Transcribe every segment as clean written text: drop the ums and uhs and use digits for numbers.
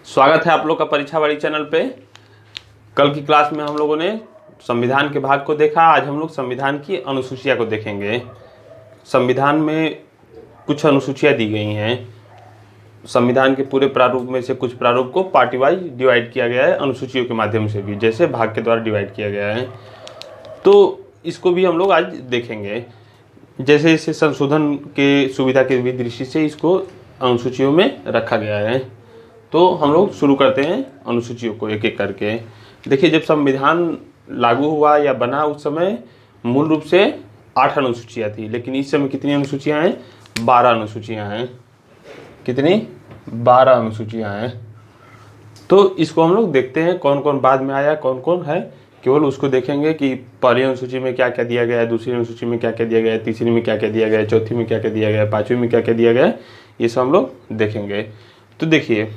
स्वागत है आप लोग का परीक्षा वाली चैनल पे। कल की क्लास में हम लोगों ने संविधान के भाग को देखा। आज हम लोग संविधान की अनुसूचियाँ को देखेंगे। संविधान में कुछ अनुसूचियाँ दी गई हैं। संविधान के पूरे प्रारूप में से कुछ प्रारूप को पार्टी वाइज डिवाइड किया गया है, अनुसूचियों के माध्यम से भी, जैसे भाग के द्वारा डिवाइड किया गया है। तो इसको भी हम लोग आज देखेंगे। जैसे इसे संशोधन के सुविधा के भी दृष्टि से इसको अनुसूचियों में रखा गया है। तो हम लोग शुरू करते हैं अनुसूचियों को एक एक करके। देखिए, जब संविधान लागू हुआ या बना उस समय मूल रूप से 8 अनुसूचियाँ थी, लेकिन इस समय कितनी अनुसूचियाँ हैं? 12 अनुसूचियाँ हैं। कितनी? 12 अनुसूचियाँ हैं। तो इसको हम लोग देखते हैं कौन कौन बाद में आया, कौन कौन है। केवल उसको देखेंगे कि पहली अनुसूची में क्या क्या दिया गया है, दूसरी अनुसूची में क्या क्या दिया गया है, तीसरी में क्या क्या दिया गया है, चौथी में क्या क्या दिया गया है, पाँचवीं में क्या क्या दिया गया है, ये सब हम लोग देखेंगे। तो देखिए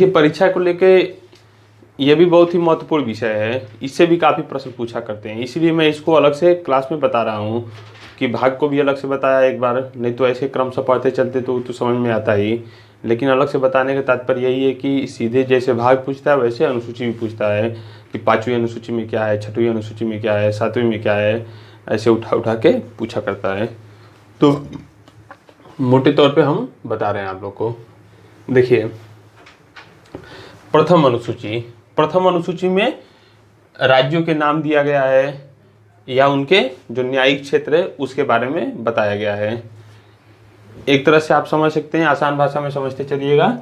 परीक्षा को लेके ये भी बहुत ही महत्वपूर्ण विषय है। इससे भी काफ़ी प्रश्न पूछा करते हैं, इसलिए मैं इसको अलग से क्लास में बता रहा हूँ कि भाग को भी अलग से बताया एक बार, नहीं तो ऐसे क्रम से पढ़ते चलते तो समझ में आता ही। लेकिन अलग से बताने का तात्पर्य यही है कि सीधे जैसे भाग पूछता है वैसे अनुसूची भी पूछता है कि 5वीं अनुसूची में क्या है, 6वीं अनुसूची में क्या है, 7वीं में क्या है, ऐसे उठा उठा के पूछा करता है। तो मोटे तौर पे हम बता रहे हैं आप लोग को। देखिए, प्रथम अनुसूची में राज्यों के नाम दिया गया है या उनके जो न्यायिक क्षेत्र है उसके बारे में बताया गया है। एक तरह से आप समझ सकते हैं, आसान भाषा में समझते चलिएगा,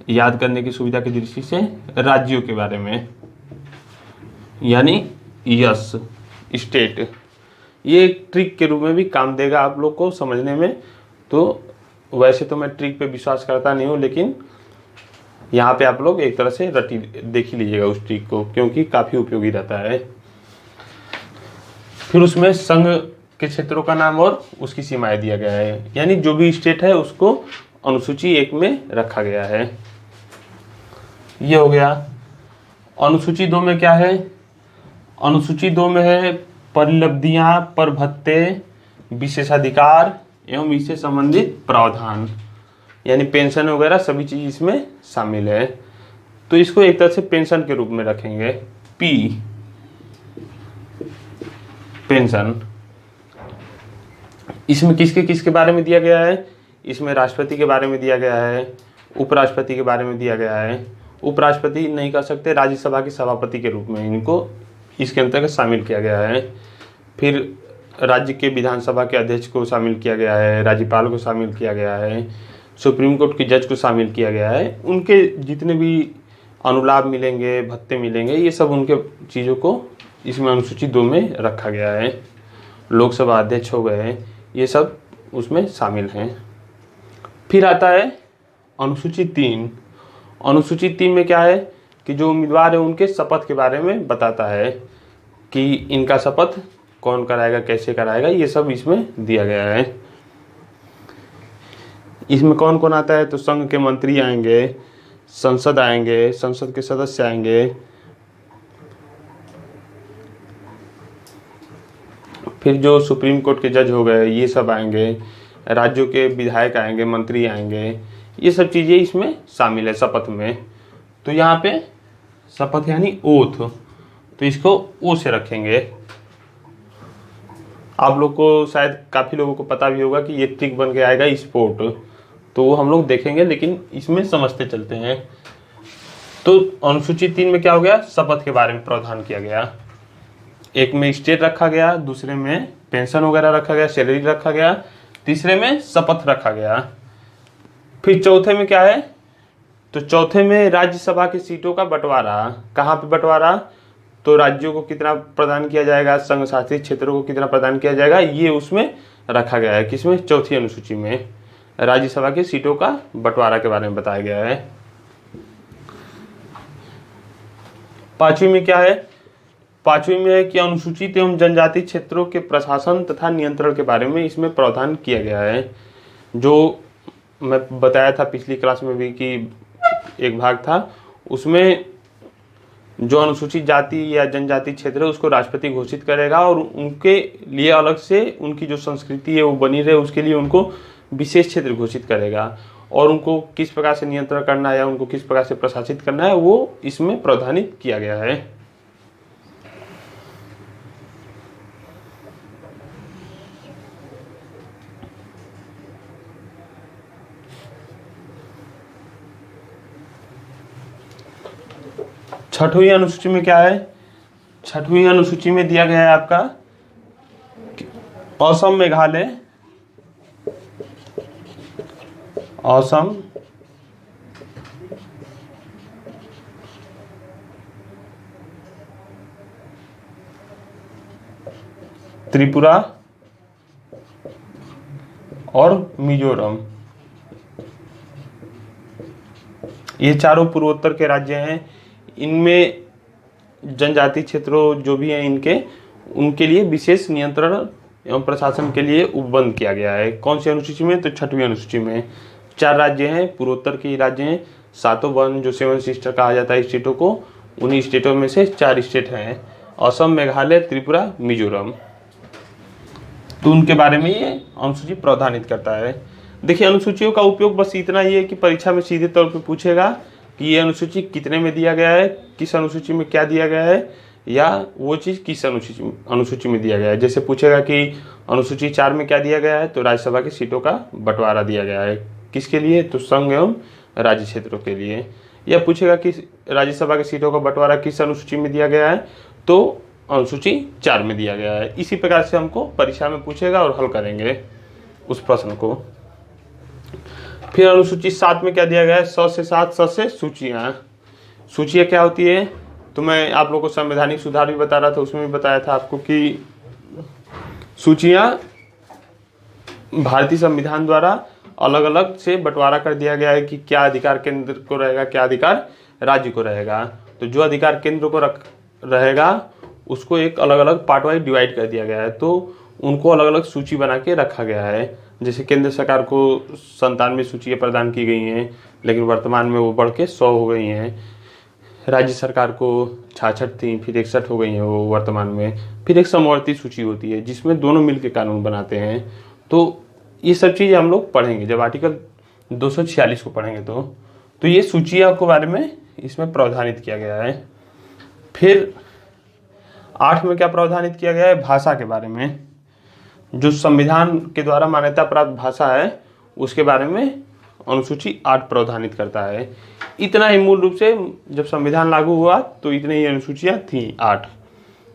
याद करने की सुविधा की दृष्टि से, राज्यों के बारे में, यानी यस स्टेट। ये एक ट्रिक के रूप में भी काम देगा आप लोग को समझने में। तो वैसे तो मैं ट्रिक पे विश्वास करता नहीं हूँ, लेकिन यहाँ पे आप लोग एक तरह से देख ही लीजिएगा उस ट्रिक को, क्योंकि काफ़ी उपयोगी रहता है। फिर उसमें संघ के क्षेत्रों का नाम और उसकी सीमाएं दिया गया है, यानी जो भी स्टेट है उसको अनुसूची 1 में रखा गया है। ये हो गया। अनुसूची 2 में क्या है? अनुसूची 2 में है परिलब्धियां, पर भत्ते, विशेषाधिकार एवं इससे संबंधित प्रावधान, यानी पेंशन वगैरह सभी चीज इसमें शामिल है। तो इसको एक तरह से पेंशन के रूप में रखेंगे, पी पेंशन। इसमें किसके किसके बारे में दिया गया है? इसमें राष्ट्रपति के बारे में दिया गया है, उपराष्ट्रपति के बारे में दिया गया है। उपराष्ट्रपति नहीं कह सकते, राज्यसभा के सभापति के रूप में इनको इसके अंतर्गत शामिल किया गया है। फिर राज्य के विधानसभा के अध्यक्ष को शामिल किया गया है, राज्यपाल को शामिल किया गया है, सुप्रीम कोर्ट के जज को शामिल किया गया है। उनके जितने भी अनुलाभ मिलेंगे, भत्ते मिलेंगे, ये सब उनके चीज़ों को इसमें अनुसूची 2 में रखा गया है। लोकसभा अध्यक्ष हो गए, ये सब उसमें शामिल हैं। फिर आता है अनुसूची 3। अनुसूची 3 में क्या है कि जो उम्मीदवार है उनके शपथ के बारे में बताता है कि इनका शपथ कौन कराएगा, कैसे कराएगा, ये सब इसमें दिया गया है। इसमें कौन कौन आता है? तो संघ के मंत्री आएंगे, संसद आएंगे, संसद के सदस्य आएंगे, फिर जो सुप्रीम कोर्ट के जज हो गए ये सब आएंगे, राज्यों के विधायक आएंगे, मंत्री आएंगे, ये सब चीज़ें इसमें शामिल है शपथ में। तो यहाँ पे शपथ यानी ओथ, तो इसको ओ से रखेंगे। आप लोग को शायद काफ़ी लोगों को पता भी होगा कि ये ट्रिक बन के आएगा स्पोर्ट, तो वो हम लोग देखेंगे, लेकिन इसमें समझते चलते हैं। तो अनुसूची 3 में क्या हो गया? शपथ के बारे में प्रावधान किया गया। एक में स्टेट रखा गया, दूसरे में पेंशन वगैरह रखा गया, सैलरी रखा गया, तीसरे में शपथ रखा गया। फिर चौथे में क्या है? तो चौथे में राज्यसभा की सीटों का बंटवारा। कहाँ पे बंटवारा? तो राज्यों को कितना प्रदान किया जाएगा, संघ शासित क्षेत्रों को कितना प्रदान किया जाएगा, ये उसमें रखा गया है। किसमें? चौथी अनुसूची में राज्यसभा की सीटों का बंटवारा के बारे में बताया गया है। 5वीं में क्या है? 5वीं में है कि अनुसूचित एवं जनजाति क्षेत्रों के प्रशासन तथा नियंत्रण के बारे में इसमें प्रावधान किया गया है। जो मैं बताया था पिछली क्लास में भी कि एक भाग था, उसमें जो अनुसूचित जाति या जनजाति क्षेत्र है उसको राष्ट्रपति घोषित करेगा और उनके लिए अलग से उनकी जो संस्कृति है वो बनी रहे उसके लिए उनको विशेष क्षेत्र घोषित करेगा। और उनको किस प्रकार से नियंत्रण करना है या उनको किस प्रकार से प्रशासित करना है वो इसमें प्रावधानित किया गया है। छठवीं अनुसूची में क्या है? छठवीं अनुसूची में दिया गया है आपका असम मेघालय, असम त्रिपुरा और मिजोरम, ये चारों पूर्वोत्तर के राज्य हैं। इनमें जनजाति क्षेत्रों जो भी हैं इनके उनके लिए विशेष नियंत्रण एवं प्रशासन के लिए उपबंध किया गया है। कौन सी अनुसूची में? तो छठवीं अनुसूची में। 4 राज्य हैं, पूर्वोत्तर के राज्य हैं, 7 वन जो 7 सिस्टर कहा जाता है स्टेटों को, उन्हीं स्टेटों में से 4 स्टेट हैं, असम, मेघालय, त्रिपुरा, मिजोरम। तो उनके बारे में ये अनुसूची प्रावधानित करता है। देखिए अनुसूचियों का उपयोग बस इतना ही है कि परीक्षा में सीधे तौर पे पूछेगा कि ये अनुसूची कितने में दिया गया है, किस अनुसूची में क्या दिया गया है, या वो चीज़ किस अनुसूची में दिया गया है। जैसे पूछेगा कि अनुसूची 4 में क्या दिया गया है, तो राज्यसभा की सीटों का बंटवारा दिया गया है। किसके लिए? तो संघ एवं राज्य क्षेत्रों के लिए। या पूछेगा कि राज्यसभा की सीटों का बंटवारा किस अनुसूची में दिया गया है, तो अनुसूची 4 में दिया गया है। इसी प्रकार से हमको परीक्षा में पूछेगा और हल करेंगे उस प्रश्न को। फिर अनुसूची 7 में क्या दिया गया है? 100 से 7 स से सूचियाँ। सूचियाँ क्या होती है? तो मैं आप लोगों को संवैधानिक सुधार भी बता रहा था, उसमें भी बताया था आपको कि सूचियाँ भारतीय संविधान द्वारा अलग अलग से बंटवारा कर दिया गया है कि क्या अधिकार केंद्र को रहेगा, क्या अधिकार राज्य को रहेगा। तो जो अधिकार केंद्र को रहेगा उसको एक अलग अलग पार्ट वाइज डिवाइड कर दिया गया है, तो उनको अलग अलग सूची बना के रखा गया है। जैसे केंद्र सरकार को 97 सूचियाँ प्रदान की गई हैं, लेकिन वर्तमान में वो बढ़ के 100 हो गई हैं। राज्य सरकार को 66 थी, फिर 61 हो गई हैं वो वर्तमान में। फिर एक समवर्ती सूची होती है जिसमें दोनों मिलकर कानून बनाते हैं। तो ये सब चीज़ हम लोग पढ़ेंगे जब आर्टिकल 246 को पढ़ेंगे तो ये सूचियाँ के बारे में इसमें प्रावधानित किया गया है। फिर 8 में क्या प्रावधानित किया गया है? भाषा के बारे में। जो संविधान के द्वारा मान्यता प्राप्त भाषा है उसके बारे में अनुसूची 8 प्रावधानित करता है। इतना ही मूल रूप से जब संविधान लागू हुआ तो इतनी ही अनुसूचियाँ थी 8।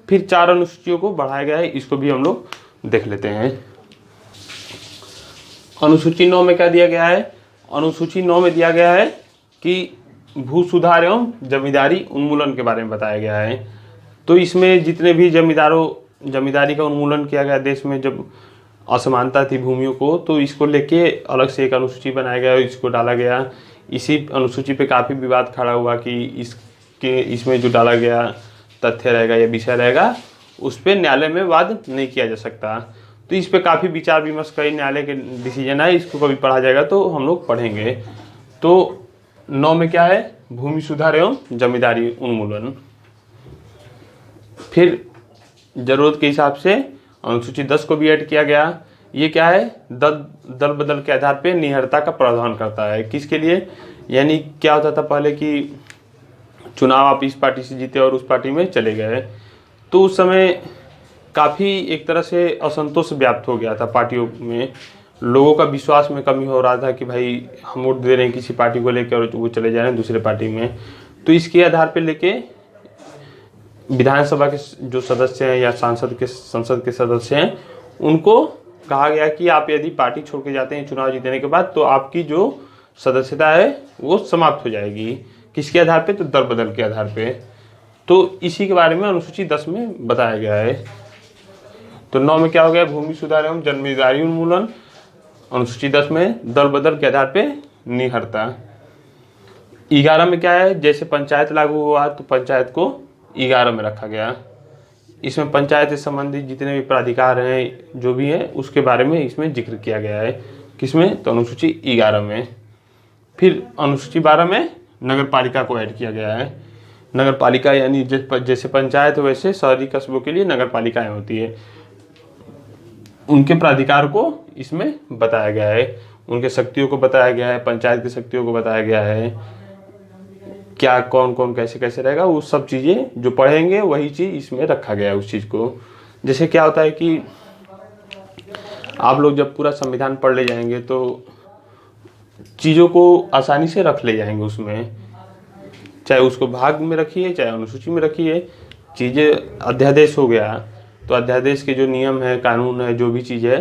फिर 4 अनुसूचियों को बढ़ाया गया है, इसको भी हम लोग देख लेते हैं। अनुसूची 9 में क्या दिया गया है? अनुसूची 9 में दिया गया है कि भू सुधार एवं जमींदारी उन्मूलन के बारे में बताया गया है। तो इसमें जितने भी जमींदारी का उन्मूलन किया गया देश में, जब असमानता थी भूमियों को, तो इसको लेके अलग से एक अनुसूची बनाया गया, इसको डाला गया। इसी अनुसूची पे काफ़ी विवाद खड़ा हुआ कि इसमें जो डाला गया तथ्य रहेगा या विषय रहेगा उस पर न्यायालय में वाद नहीं किया जा सकता। तो इस पे काफ़ी विचार विमर्श, कई न्यायालय के डिसीजन है, इसको कभी पढ़ा जाएगा तो हम लोग पढ़ेंगे। तो 9 में क्या है? भूमि सुधार एवं जमींदारी उन्मूलन। फिर जरूरत के हिसाब से अनुसूची 10 को भी ऐड किया गया। ये क्या है? दल बदल के आधार पे निहरता का प्रावधान करता है। किसके लिए? यानी क्या होता था पहले कि चुनाव आप इस पार्टी से जीते और उस पार्टी में चले गए, तो उस समय काफ़ी एक तरह से असंतोष व्याप्त हो गया था पार्टियों में। लोगों का विश्वास में कमी हो रहा था कि भाई हम वोट दे रहे हैं किसी पार्टी को लेकर और वो चले जा रहे हैं दूसरे पार्टी में। तो इसके आधार पर लेके विधानसभा के जो सदस्य हैं या संसद के सदस्य हैं उनको कहा गया कि आप यदि पार्टी छोड़ के जाते हैं चुनाव जीतने के बाद तो आपकी जो सदस्यता है वो समाप्त हो जाएगी। किसके आधार पे? तो दल बदल के आधार पे। तो इसी के बारे में अनुसूची 10 में बताया गया है। तो 9 में क्या हो गया? भूमि सुधार एवं जमींदारी उन्मूलन। अनुसूची 10 में दल बदल के आधार पे निहरता। 11 में क्या है? जैसे पंचायत लागू हुआ तो पंचायत को 11 में रखा गया। इसमें पंचायत से संबंधित जितने भी प्राधिकार हैं जो भी हैं उसके बारे में इसमें जिक्र किया गया है। किसमें? तो अनुसूची 11 में। फिर अनुसूची 12 में नगर पालिका को ऐड किया गया है। नगर पालिका यानी जैसे पंचायत वैसे शहरी कस्बों के लिए नगर पालिकाएँ होती है, उनके प्राधिकार को इसमें बताया गया है। उनके शक्तियों को बताया गया है, पंचायत की शक्तियों को बताया गया है, क्या कौन कौन कैसे कैसे रहेगा, वो सब चीज़ें जो पढ़ेंगे वही चीज़ इसमें रखा गया है उस चीज़ को। जैसे क्या होता है कि आप लोग जब पूरा संविधान पढ़ ले जाएंगे तो चीज़ों को आसानी से रख ले जाएंगे उसमें, चाहे उसको भाग में रखिए चाहे अनुसूची में रखिए। चीज़ें अध्यादेश हो गया तो अध्यादेश के जो नियम है, कानून है, जो भी चीज़ है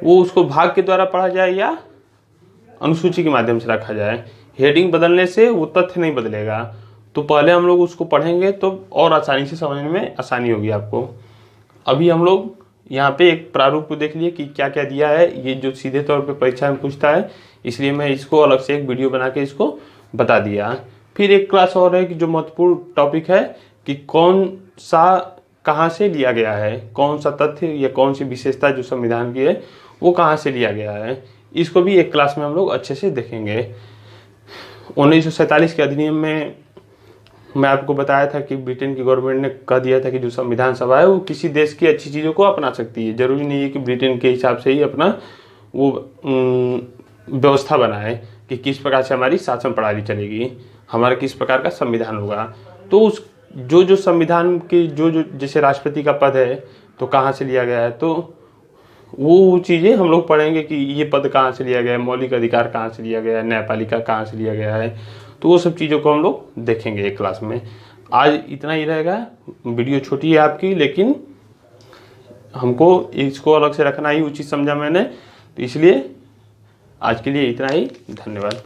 वो उसको भाग के द्वारा पढ़ा जाए या अनुसूची के माध्यम से रखा जाए। हेडिंग बदलने से वो तथ्य नहीं बदलेगा, तो पहले हम लोग उसको पढ़ेंगे तो और आसानी से समझने में आसानी होगी आपको। अभी हम लोग यहाँ पे एक प्रारूप को देख लिए कि क्या क्या दिया है, ये जो सीधे तौर पे परीक्षा में पूछता है, इसलिए मैं इसको अलग से एक वीडियो बना के इसको बता दिया। फिर एक क्लास और है कि जो महत्वपूर्ण टॉपिक है कि कौन सा कहाँ से लिया गया है, कौन सा तथ्य या कौन सी विशेषता जो संविधान की है वो कहाँ से लिया गया है, इसको भी एक क्लास में हम लोग अच्छे से देखेंगे। 1947 के अधिनियम में मैं आपको बताया था कि ब्रिटेन की गवर्नमेंट ने कह दिया था कि जो संविधान सभा है वो किसी देश की अच्छी चीज़ों को अपना सकती है। जरूरी नहीं है कि ब्रिटेन के हिसाब से ही अपना वो व्यवस्था बनाए कि किस प्रकार से हमारी शासन प्रणाली चलेगी, हमारा किस प्रकार का संविधान होगा। तो उस जो संविधान के जो जैसे राष्ट्रपति का पद है तो कहाँ से लिया गया है, तो वो चीज़ें हम लोग पढ़ेंगे कि ये पद कहाँ से लिया गया है, मौलिक अधिकार कहाँ से लिया गया है, न्यायपालिका कहाँ से लिया गया है, तो वो सब चीज़ों को हम लोग देखेंगे एक क्लास में। आज इतना ही रहेगा, वीडियो छोटी है आपकी, लेकिन हमको इसको अलग से रखना ही उचित समझा मैंने, तो इसलिए आज के लिए इतना ही। धन्यवाद।